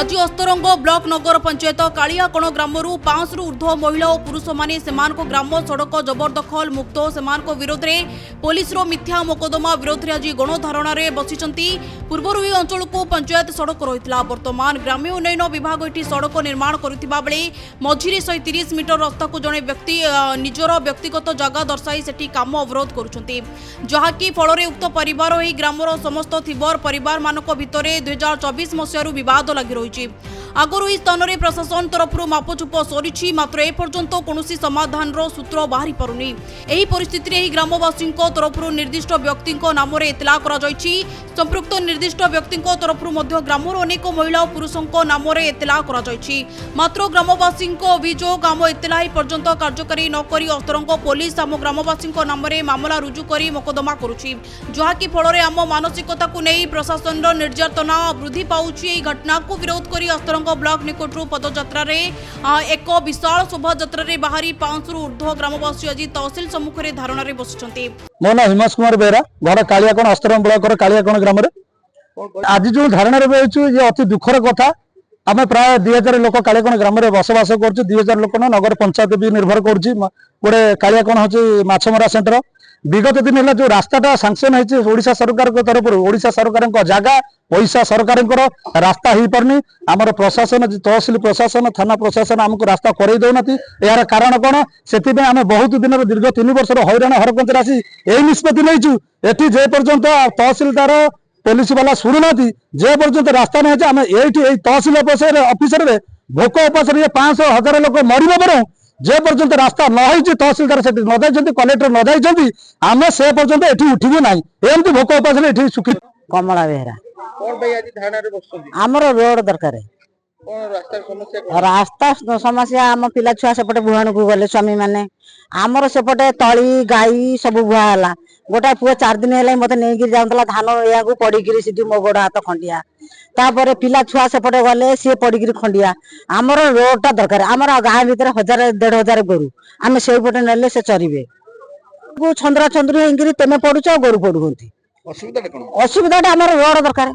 आज अस्तरंग ब्लॉक नगर पंचायत कालियाकण ग्रामर 5 रु ऊर्ध्व महिला और पुरुष माने ग्राम सड़क जबरदखल मुक्त से विरोध में पुलिस मिथ्या मोकदमा विरोध में आज गणधारणा बसी पूर्वर यह अंचल को पंचायत सड़क रही बर्तमान ग्राम्य उन्नयन विभाग ये सड़क निर्माण करुवा बेले मझिरे 130 मीटर रास्ता को जड़े व्यक्ति निजर व्यक्तिगत जगह दर्शाई सेठी काम अवरोध करुछंती जहाँकि फल उक्त परिवार ही ग्रामर समस्त थिबर परिवार मानक भितर 2024 मसीह विवाद लगी रही आगुरी इस स्थान में प्रशासन तरफ मापचुप सरी मात्र एपर्यंत कौन समाधान सूत्र बाहरी पारुनी एही परिस्थिति में ग्रामवासी तरफ निर्दिष्ट व्यक्ति नाम एतला संपृक्त निर्दिष्ट व्यक्ति तरफ ग्रामर अनेक महिला और पुरुषों नाम एतला मात्र ग्रामवासी अभियोग आम एतला पर्यंत कार्यकारी नक अस्तरंग पुलिस आम ग्रामवासी नाम मामला रुजु कर मोकदमा करुछि जहाँकि फल आम मानसिकता को नहीं प्रशासन निर्यातना वृद्धि पाउछि। एही घटना को विरोध कर अस्तरंग ब्लॉक निकटू पदयात्रा एक विशाल शोभायात्रा बाहरी 5 रु ऊर्ध्व ग्रामवासी आज तहसिल सम्मुख में धारणा बसुंट। मो ना हिमांश कुमार बेहरा घर कालियाकण अस्तरंग ब्लॉक कालियाकण ग्राम आज जो धारणा बसु ये अति दुखर कथा आम प्राय 2000 लोक कालियाकण ग्राम में बसवास कर 2000 लोक नगर पंचायत भी निर्भर कर गोटे कालियाकण हूँ माछमरा सेंटर विगत दिन है जो रास्ता सांक्शन होइछा सरकार तरफ ओडिशा सरकार जगह पैसा सरकार रास्ता हो पारनी आमर प्रशासन तहसिल प्रशासन थाना प्रशासन आमको रास्ता करई दौना यार कारण कौन से आम बहुत दिन दीर्घ 3 वर्ष हैरान हरकत आसी यही निष्पत्ति नहीं एटी जे पर्यंत तहसिलदार पुलिस वाला शुणुना जे पर्यंत रास्ता नहीं आम ये तहसिल ऑफिसर भोक उपास 500,000 लोक मरब बर जे पर्यंत रास्ता नई तहसिलदार से न कलेक्टर न जाइए आम से पर्यंत ये उठू ना एमती भोक उपास सुखी। कमला बेहरा आमर रोड दरकार रास्ता समस्या आम पिला छुआ सेपटे भुवन को गले स्वामी माने आमर सेपटे तली गाई सब बुहा गोटा पुआ 4 दिन है मत नहीं जाऊला धान या पड़ी सीधी मो गोड़ हाथ खंडिया तापर पिला छुआ सेपटे गले सी पड़ी खंडिया आमर रोड दरकार आमर गाँ भीतर 1000-1500 गोरु आम से पटे नेले से चरवे छंद्रा छंद्री होगी तेमे पड़ुच गोरु पड़ू असुविधा आमर रोड दरकार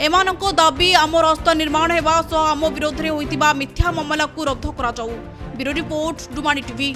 एमानको दाबी आम रास्ता निर्माण हेबा सह आम विरोध में होइतिबा मिथ्या मामला को रद्द करा जाऊ। ब्यूरो रिपोर्ट डुमानी टीवी।